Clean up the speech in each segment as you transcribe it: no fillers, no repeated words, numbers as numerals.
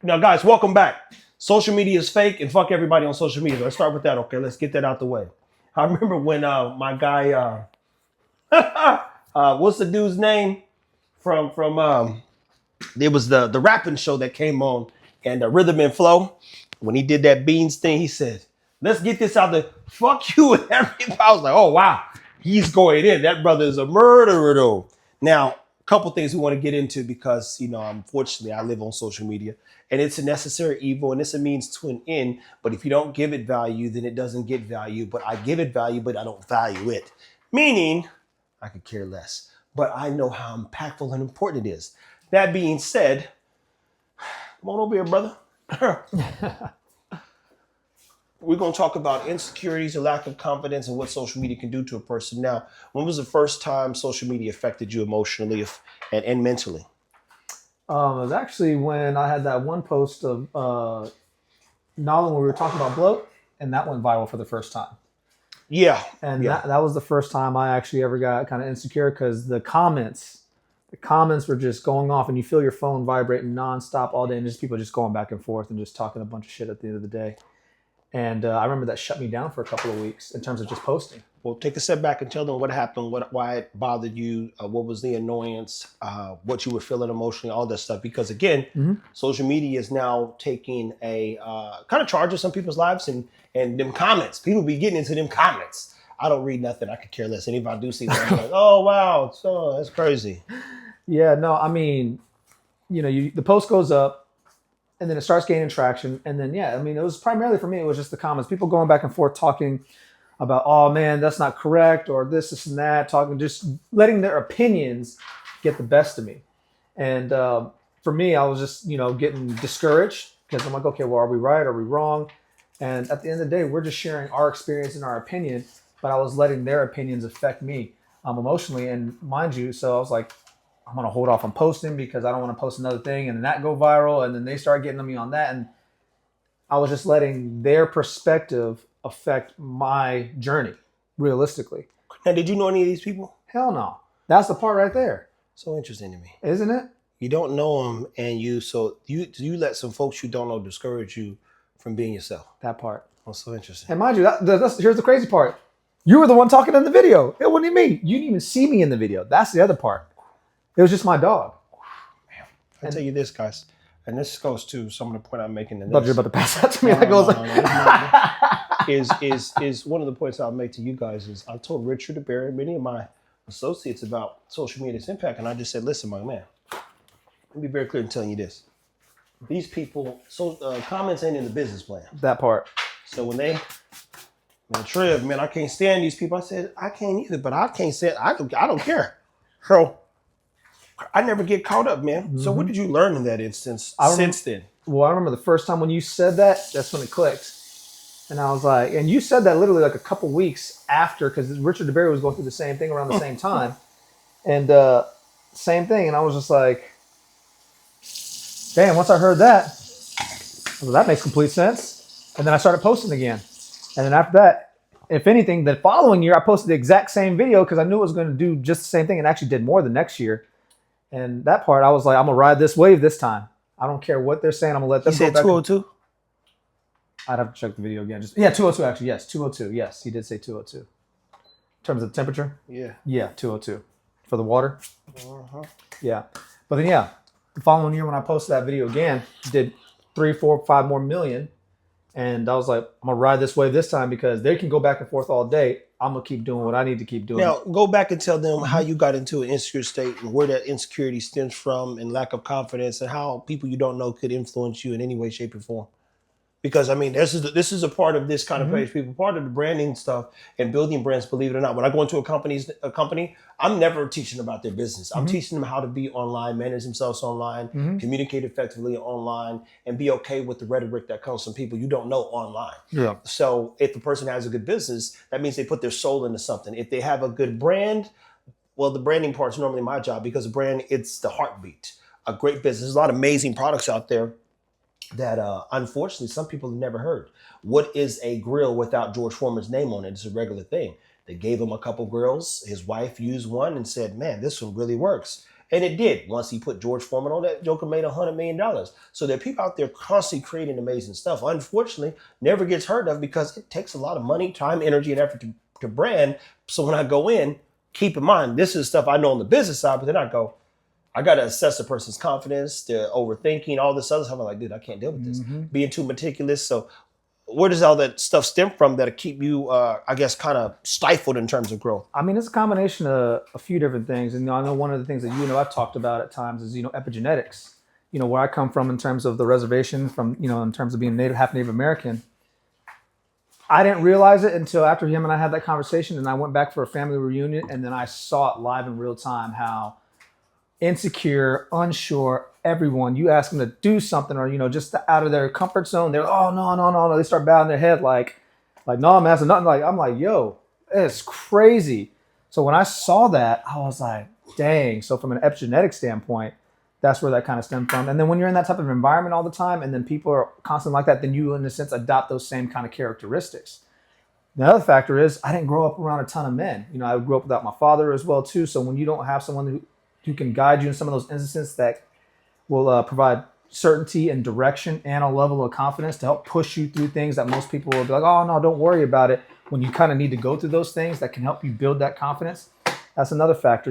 Now, guys, welcome back. Social media is fake, and fuck everybody on social media. Let's start with that. Okay, let's get that out the way. I remember when my guy, what's the dude's name from it was the rapping show that came on and Rhythm and Flow. When he did that Beans thing, he said, "Let's get this out there. Fuck you and everybody." I was like, "Oh wow, he's going in. That brother is a murderer, though." Now, a couple things we want to get into because unfortunately, I live on social media and it's a necessary evil and it's a means to an end. But if you don't give it value, then it doesn't get value. But I give it value, but I don't value it. Meaning, I could care less. But I know how impactful and important it is. That being said, come on over here, brother. We're going to talk about insecurities and lack of confidence and what social media can do to a person. Now, when was the first time social media affected you emotionally and mentally? It was actually when I had that one post of Nolan where we were talking about bloat, and that went viral for the first time. Yeah. And yeah. that was the first time I actually ever got kind of insecure because the comments were just going off, and you feel your phone vibrating nonstop all day, and just people just going back and forth and just talking a bunch of shit at the end of the day. And I remember that shut me down for a couple of weeks in terms of just posting. Well, take a step back and tell them what happened, why it bothered you, what was the annoyance, what you were feeling emotionally, all that stuff. Because again, social media is now taking a kind of charge of some people's lives and them comments. People be getting into them comments. I don't read nothing. I could care less. And if I do see that, I'm like, oh, wow, so that's crazy. Yeah, no, I mean, the post goes up, and then it starts gaining traction. And then, yeah, I mean, it was primarily for me, it was just the comments. People going back and forth talking about, oh, man, that's not correct, or this and that, just letting their opinions get the best of me. And for me, I was just, getting discouraged because I'm like, okay, well, are we right? Are we wrong? And at the end of the day, we're just sharing our experience and our opinion, but I was letting their opinions affect me emotionally. And mind you, so I was like, I'm going to hold off on posting because I don't want to post another thing and then that go viral. And then they start getting to me on that. And I was just letting their perspective affect my journey, realistically. Now, did you know any of these people? Hell no. That's the part right there. So interesting to me. Isn't it? You don't know them, and you let some folks you don't know discourage you from being yourself. That part. Oh, so interesting. And mind you, here's the crazy part. You were the one talking in the video. It wasn't me. You didn't even see me in the video. That's the other part. It was just my dog. Man, I'll tell you this, guys, and this goes to some of the point I'm making. Thought you were about to pass that to me. Is one of the points I'll make to you guys is I told Richard DeBerry and many of my associates about social media's impact, and I just said, listen, my man, let me be very clear in telling you this. These people, comments ain't in the business plan. That part. So when Trev, man, I can't stand these people. I said, I can't either, but I can't say I don't care. So I never get caught up, man. Mm-hmm. So what did you learn in that instance since then? Well, I remember the first time when you said that, that's when it clicked. And I was like, and you said that literally like a couple weeks after, because Richard DeBerry was going through the same thing around the same time. And same thing. And I was just like, damn, once I heard that, well, that makes complete sense. And then I started posting again. And then after that, if anything, the following year, I posted the exact same video because I knew it was going to do just the same thing and actually did more the next year. And that part, I was like, I'm going to ride this wave this time. I don't care what they're saying. I'm going to let them go back. You said 202? I'd have to check the video again. 202 actually. Yes, 202. Yes, he did say 202. In terms of the temperature? Yeah. Yeah, 202. For the water? Uh-huh. Yeah. But then, yeah, the following year when I posted that video again, did 3, 4, 5 more million. And I was like, I'm going to ride this wave this time because they can go back and forth all day. I'm going to keep doing what I need to keep doing. Now, go back and tell them how you got into an insecure state and where that insecurity stems from and lack of confidence and how people you don't know could influence you in any way, shape, or form. Because, I mean, this is a part of this kind of page, people, part of the branding stuff and building brands, believe it or not. When I go into a company, I'm never teaching about their business. I'm teaching them how to be online, manage themselves online, communicate effectively online, and be okay with the rhetoric that comes from people you don't know online. Yeah. So if the person has a good business, that means they put their soul into something. If they have a good brand, well, the branding part's normally my job because the brand, it's the heartbeat. A great business. There's a lot of amazing products out there that unfortunately some people have never heard. What is a grill without George Foreman's name on it? It's a regular thing. They gave him a couple grills. His wife used one and said, man, this one really works. And it did. Once he put George Foreman on, that Joker made $100 million. So there are people out there constantly creating amazing stuff. Unfortunately, never gets heard of because it takes a lot of money, time, energy, and effort to brand. So when I go in, keep in mind, this is stuff I know on the business side, but then I go, I got to assess a person's confidence, their overthinking, all this other stuff. I'm like, dude, I can't deal with this. Being too meticulous. So where does all that stuff stem from that'll keep you, I guess, kind of stifled in terms of growth? I mean, it's a combination of a few different things. And I know one of the things that I've talked about at times is, epigenetics. Where I come from in terms of the reservation from, in terms of being half Native American. I didn't realize it until after him and I had that conversation, and I went back for a family reunion, and then I saw it live in real time how insecure, unsure, everyone, you ask them to do something or, just out of their comfort zone, they're like, oh, no. They start bowing their head like, no, I'm asking nothing. Like, I'm like, yo, it's crazy. So when I saw that, I was like, dang. So from an epigenetic standpoint, that's where that kind of stemmed from. And then when you're in that type of environment all the time, and then people are constantly like that, then you, in a sense, adopt those same kind of characteristics. The other factor is I didn't grow up around a ton of men. I grew up without my father as well, too. So when you don't have someone who can guide you in some of those instances that will provide certainty and direction and a level of confidence to help push you through things that most people will be like, oh, no, don't worry about it. When you kind of need to go through those things that can help you build that confidence, that's another factor,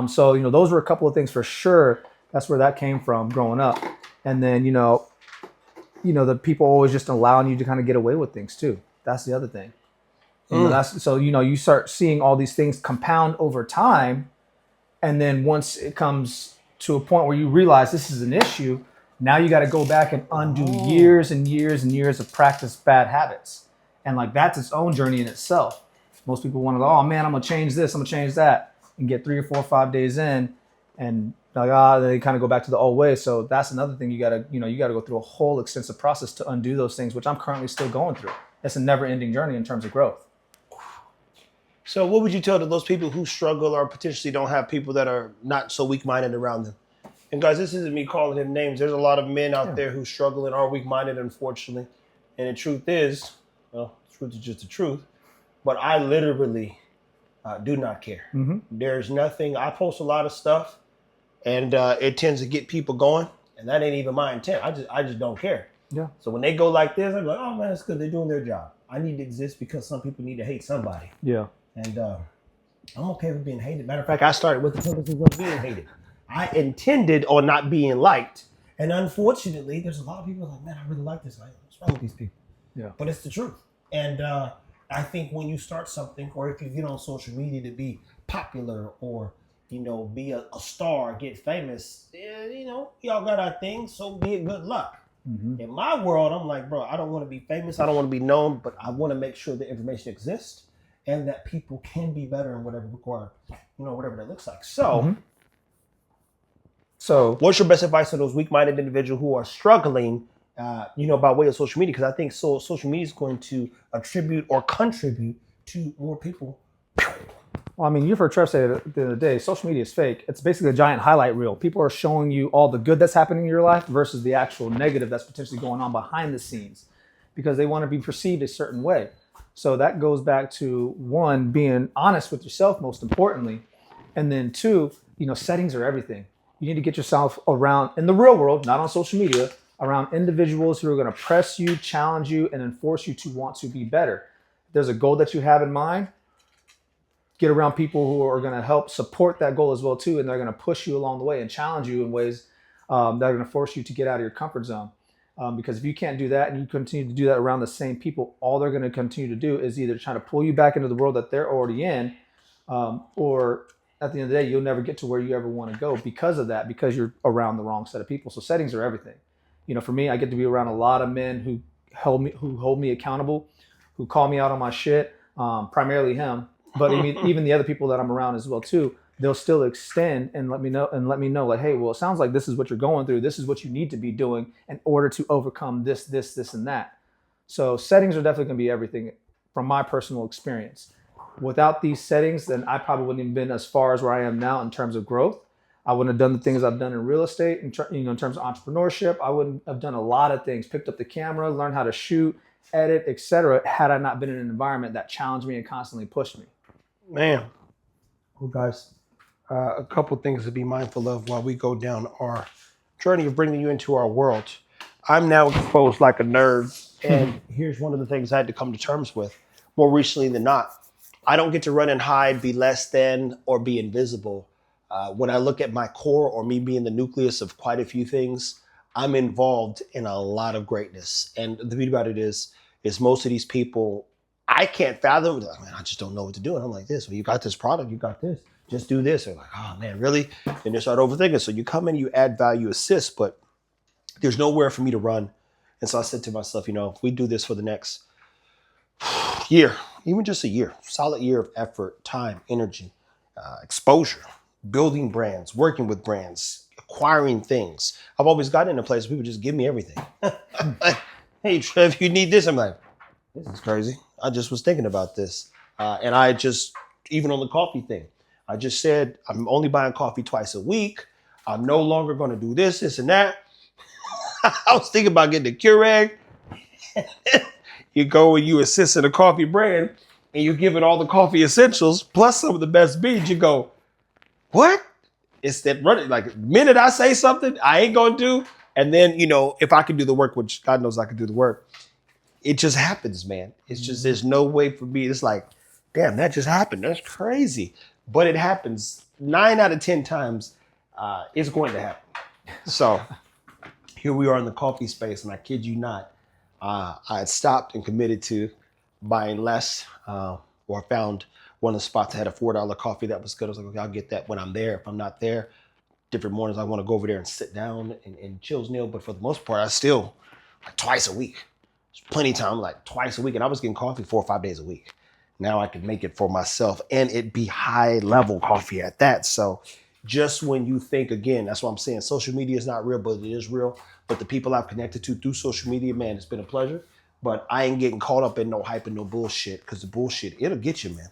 So, those were a couple of things for sure. That's where that came from growing up. And then, the people always just allowing you to kind of get away with things too. That's the other thing. You start seeing all these things compound over time. And then once it comes to a point where you realize this is an issue, now you got to go back and undo years and years and years of practice bad habits. And that's its own journey in itself. Most people want to go, oh man, I'm going to change this, I'm going to change that, and get 3 or 4 or 5 days in and they kind of go back to the old way. So that's another thing you got to go through a whole extensive process to undo those things, which I'm currently still going through. It's a never ending journey in terms of growth. So what would you tell to those people who struggle or potentially don't have people that are not so weak-minded around them? And guys, this isn't me calling them names. There's a lot of men out there who struggle and are weak-minded, unfortunately. And the truth is, well, the truth is just the truth. But I literally do not care. There's nothing. I post a lot of stuff, and it tends to get people going. And that ain't even my intent. I just don't care. Yeah. So when they go like this, I'm like, oh man, it's good. They're doing their job. I need to exist because some people need to hate somebody. Yeah. And I'm okay with being hated. Matter of fact, I started with the purposes of being hated. I intended on not being liked. And unfortunately, there's a lot of people like, man, I really like this. Like, what's wrong with these people? Yeah. But it's the truth. And I think when you start something, or if you get on social media to be popular or, be a star, get famous, y'all got our things, so be it, good luck. In my world, I'm like, bro, I don't want to be famous. I don't want to be known, but I want to make sure the information exists and that people can be better in whatever regard, whatever that looks like. So, what's your best advice to those weak-minded individuals who are struggling, by way of social media? Because I think social media is going to attribute or contribute to more people. Well, I mean, you've heard Trev say at the end of the day, social media is fake. It's basically a giant highlight reel. People are showing you all the good that's happening in your life versus the actual negative that's potentially going on behind the scenes because they want to be perceived a certain way. So that goes back to, one, being honest with yourself, most importantly. And then two, settings are everything. You need to get yourself around, in the real world, not on social media, around individuals who are going to press you, challenge you, and enforce you to want to be better. If there's a goal that you have in mind, get around people who are going to help support that goal as well, too. And they're going to push you along the way and challenge you in ways that are going to force you to get out of your comfort zone. Because if you can't do that and you continue to do that around the same people, all they're going to continue to do is either trying to pull you back into the world that they're already in, or at the end of the day, you'll never get to where you ever want to go because of that, because you're around the wrong set of people. So settings are everything. For me, I get to be around a lot of men who hold me accountable, who call me out on my shit, primarily him, but even the other people that I'm around as well too. They'll still extend and let me know like, hey, well, it sounds like this is what you're going through. This is what you need to be doing in order to overcome this, and that. So settings are definitely going to be everything from my personal experience. Without these settings, then I probably wouldn't have been as far as where I am now in terms of growth. I wouldn't have done the things I've done in real estate, in terms of entrepreneurship. I wouldn't have done a lot of things, picked up the camera, learned how to shoot, edit, etc., had I not been in an environment that challenged me and constantly pushed me. Man. Well, guys, A couple things to be mindful of while we go down our journey of bringing you into our world. I'm now exposed like a nerd, and here's one of the things I had to come to terms with more recently than not. I don't get to run and hide, be less than, or be invisible. When I look at my core or me being the nucleus of quite a few things, I'm involved in a lot of greatness. And the beauty about it is most of these people, I can't fathom. Like, man, I just don't know what to do. And I'm like this. Well, you got this product, you got this. Just do this. They're like, oh man, really? And they start overthinking. So you come in, you add value, assist, but there's nowhere for me to run. And so I said to myself, if we do this for the next year, even just a year, solid year of effort, time, energy, exposure, building brands, working with brands, acquiring things. I've always gotten in a place where people just give me everything. Hey, Trev, you need this? I'm like, this is crazy. I just was thinking about this. And I just, even on the coffee thing, I just said, I'm only buying coffee twice a week. I'm no longer going to do this, and that. I was thinking about getting a Keurig. You go and you assist in a coffee brand and you give it all the coffee essentials plus some of the best beans. You go, what? It's that running. Like, the minute I say something, I ain't going to do. And then, if I can do the work, which God knows I can do the work, it just happens, man. It's just, there's no way for me. It's like, damn, that just happened. That's crazy. But it happens 9 out of 10 times. It's going to happen. So here we are in the coffee space, and I kid you not, I had stopped and committed to buying less, or found one of the spots that had a $4 coffee that was good. I was like, okay, I'll get that when I'm there. If I'm not there, different mornings I want to go over there and sit down and chills Neil. But for the most part, I still like twice a week. There's plenty of time, like twice a week. And I was getting coffee 4 or 5 days a week. Now I can make it for myself, and it be high level coffee at that. So just when you think, again, that's what I'm saying, social media is not real, but it is real. But the people I've connected to through social media, man, it's been a pleasure. But I ain't getting caught up in no hype and no bullshit, because the bullshit, it'll get you, man.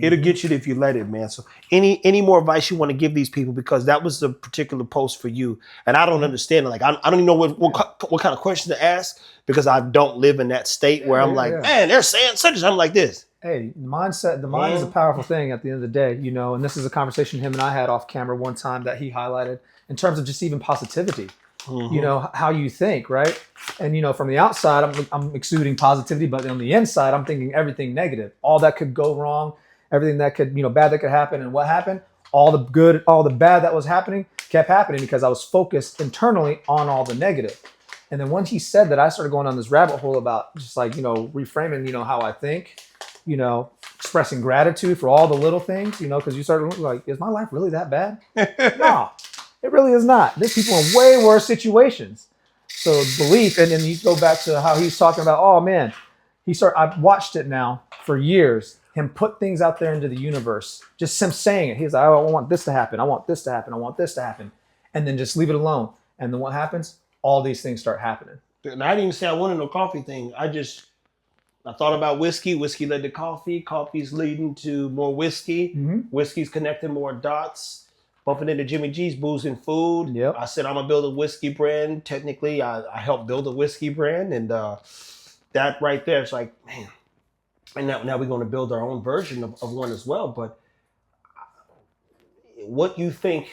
It'll get you if you let it, man. So any more advice you want to give these people, because that was the particular post for you. And I don't understand it. Like, I don't even know what kind of question to ask, because I don't live in that state where I'm like, man, they're saying such and something like this. Hey, mindset, the mind is a powerful thing at the end of the day, and this is a conversation him and I had off camera one time that he highlighted in terms of just even positivity, how you think, right? And, from the outside, I'm exuding positivity, but on the inside, I'm thinking everything negative, all that could go wrong, everything that could, bad that could happen. And what happened? All the good, all the bad that was happening kept happening because I was focused internally on all the negative. And then when he said that, I started going on this rabbit hole about just like, reframing, how I think, expressing gratitude for all the little things, because you start looking like, is my life really that bad? No, it really is not. There's people in way worse situations. So belief, and then you go back to how he's talking about, oh man, I've watched it now for years, him put things out there into the universe, just him saying it. He's like, oh, I want this to happen. I want this to happen. I want this to happen. And then just leave it alone. And then what happens? All these things start happening. And I didn't even say I wanted no coffee thing. I thought about whiskey. Whiskey led to coffee. Coffee's leading to more whiskey. Mm-hmm. Whiskey's connecting more dots. Bumping into Jimmy G's, booze and food. Yep. I said I'm gonna build a whiskey brand. Technically, I helped build a whiskey brand, and that right there, it's like, man. And now we're going to build our own version of one as well. But what you think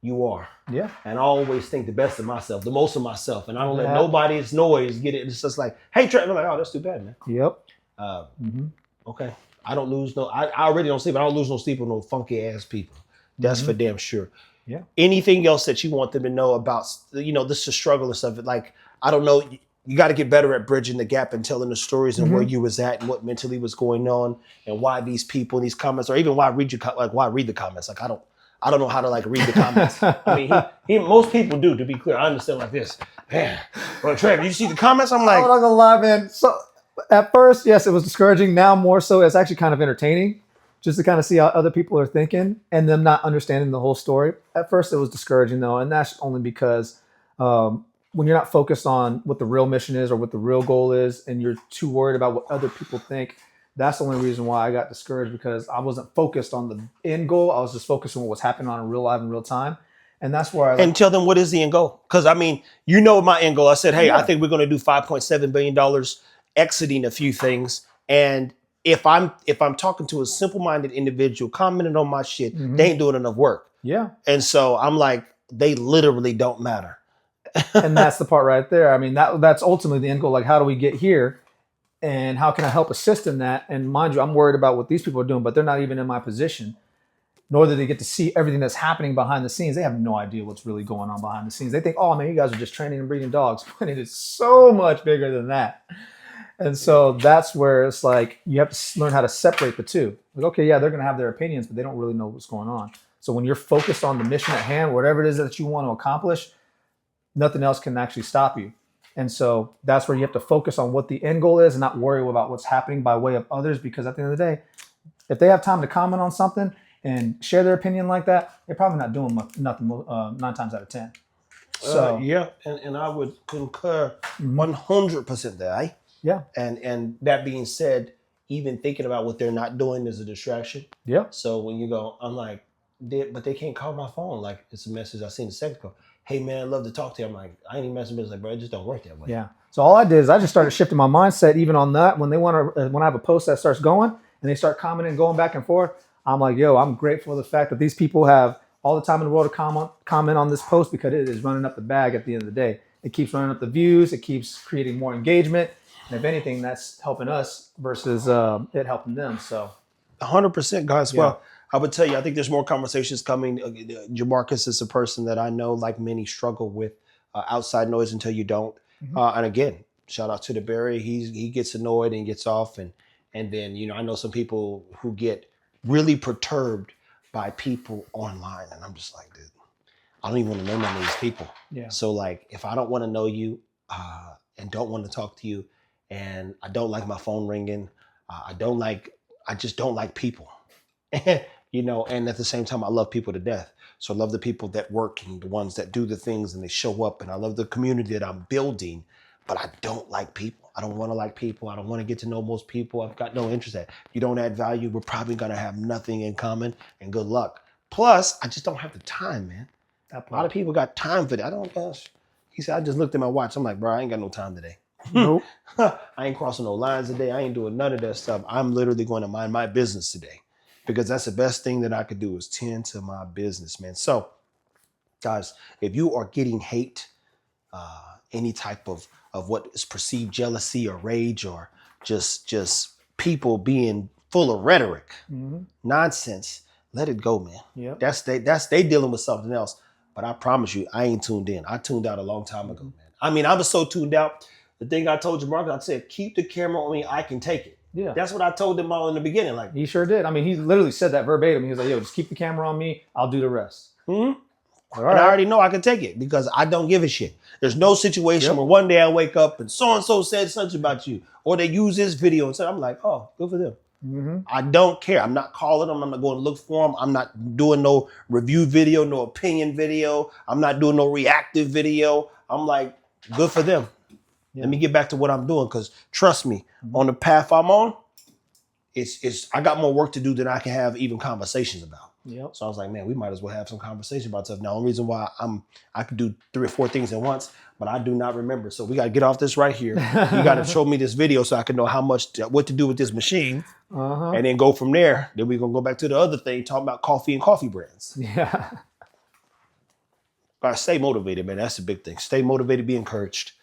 you are. Yeah. And I always think the best of myself, the most of myself. And I don't let nobody's noise get it. It's just like, hey, Trent. I'm like, oh, that's too bad, man. Yep. Okay. I don't lose I already don't sleep. I don't lose no sleep with no funky ass people. That's for damn sure. Yeah. Anything else that you want them to know about, this is the struggle and stuff. Like, I don't know. You got to get better at bridging the gap and telling the stories and where you was at and what mentally was going on and why these people in these comments, or even why read the comments. Like, I don't know how to read the comments. I mean, most people do, to be clear. I understand like this. Man, well, Trevor, you see the comments? I'm like, I'm not gonna lie, man. So at first, yes, it was discouraging. Now more so, it's actually kind of entertaining, just to kind of see how other people are thinking and them not understanding the whole story. At first, it was discouraging though, and that's only because when you're not focused on what the real mission is or what the real goal is, and you're too worried about what other people think, that's the only reason why I got discouraged, because I wasn't focused on the end goal. I was just focused on what was happening on real life in real time. And that's where and tell them what is the end goal. Because my end goal. I said, hey, I think we're going to do $5.7 billion exiting a few things. And if I'm talking to a simple-minded individual commenting on my shit, they ain't doing enough work. Yeah. And so I'm like, they literally don't matter. And that's the part right there. I mean, that's ultimately the end goal. Like, how do we get here? And how can I help assist in that? And mind you, I'm worried about what these people are doing, but they're not even in my position, nor do they get to see everything that's happening behind the scenes. They have no idea what's really going on behind the scenes. They think, oh man, you guys are just training and breeding dogs. But it is so much bigger than that. And so that's where it's like, you have to learn how to separate the two. Like, okay, yeah, they're going to have their opinions, but they don't really know what's going on. So when you're focused on the mission at hand, whatever it is that you want to accomplish, nothing else can actually stop you. And so that's where you have to focus on what the end goal is and not worry about what's happening by way of others. Because at the end of the day, if they have time to comment on something and share their opinion like that, they're probably not doing nothing 9 times out of 10. So yeah, and I would concur 100% there. Yeah. And that being said, even thinking about what they're not doing is a distraction. Yeah. So when you go, I'm like, but they can't call my phone. Like, it's a message I seen a second ago. Hey man, I'd love to talk to you. I'm like, I ain't even messing with it. Like, bro, it just don't work that way. Yeah. So all I did is I just started shifting my mindset even on that. When they want to, when I have a post that starts going and they start commenting, going back and forth, I'm like, yo, I'm grateful for the fact that these people have all the time in the world to comment on this post, because it is running up the bag at the end of the day. It keeps running up the views. It keeps creating more engagement. And if anything, that's helping us versus it helping them. So 100%, guys. Yeah. Well, I would tell you, I think there's more conversations coming. Jamarcus is a person that I know, like many, struggle with outside noise until you don't. And again, shout out to the Barry. He gets annoyed and gets off. And then, you know, I know some people who get really perturbed by people online. And I'm just like, dude, I don't even want to know none of these people. Yeah. So like, if I don't want to know you and don't want to talk to you, and I don't like my phone ringing, I just don't like people. You know, and at the same time, I love people to death. So I love the people that work and the ones that do the things and they show up. And I love the community that I'm building, but I don't like people. I don't want to like people. I don't want to get to know most people. I've got no interest in that. If you don't add value, we're probably going to have nothing in common, and good luck. Plus, I just don't have the time, man. A lot of people got time for that. I don't, gosh. He said, I just looked at my watch. I'm like, bro, I ain't got no time today. Nope. I ain't crossing no lines today. I ain't doing none of that stuff. I'm literally going to mind my business today, because that's the best thing that I could do is tend to my business, man. So, guys, if you are getting hate, any type of what is perceived jealousy or rage, or just people being full of rhetoric, nonsense, let it go, man. Yep. That's they dealing with something else. But I promise you, I ain't tuned in. I tuned out a long time ago, man. I mean, I was so tuned out. The thing I told you, Mark, I said, keep the camera on me. I can take it. Yeah. That's what I told them all in the beginning. Like, He sure did. I mean, he literally said that verbatim. He was like, yo, just keep the camera on me. I'll do the rest. all All right. I already know I can take it because I don't give a shit. There's no situation where one day I wake up and so said such about you, or they use this video and say, I'm like, oh, good for them. I don't care. I'm not calling them. I'm not going to look for them. I'm not doing no review video, no opinion video. I'm not doing no reactive video. I'm like, good for them. Let me get back to what I'm doing, because trust me, on the path I'm on, it's I got more work to do than I can have even conversations about. Yep. So I was like, man, we might as well have some conversation about stuff. Now, the only reason why I could do 3 or 4 things at once, but I do not remember. So we got to get off this right here. You got to show me this video so I can know what to do with this machine, and then go from there. Then we're gonna go back to the other thing, talking about coffee and coffee brands. Yeah. Gotta stay motivated, man. That's the big thing. Stay motivated, be encouraged.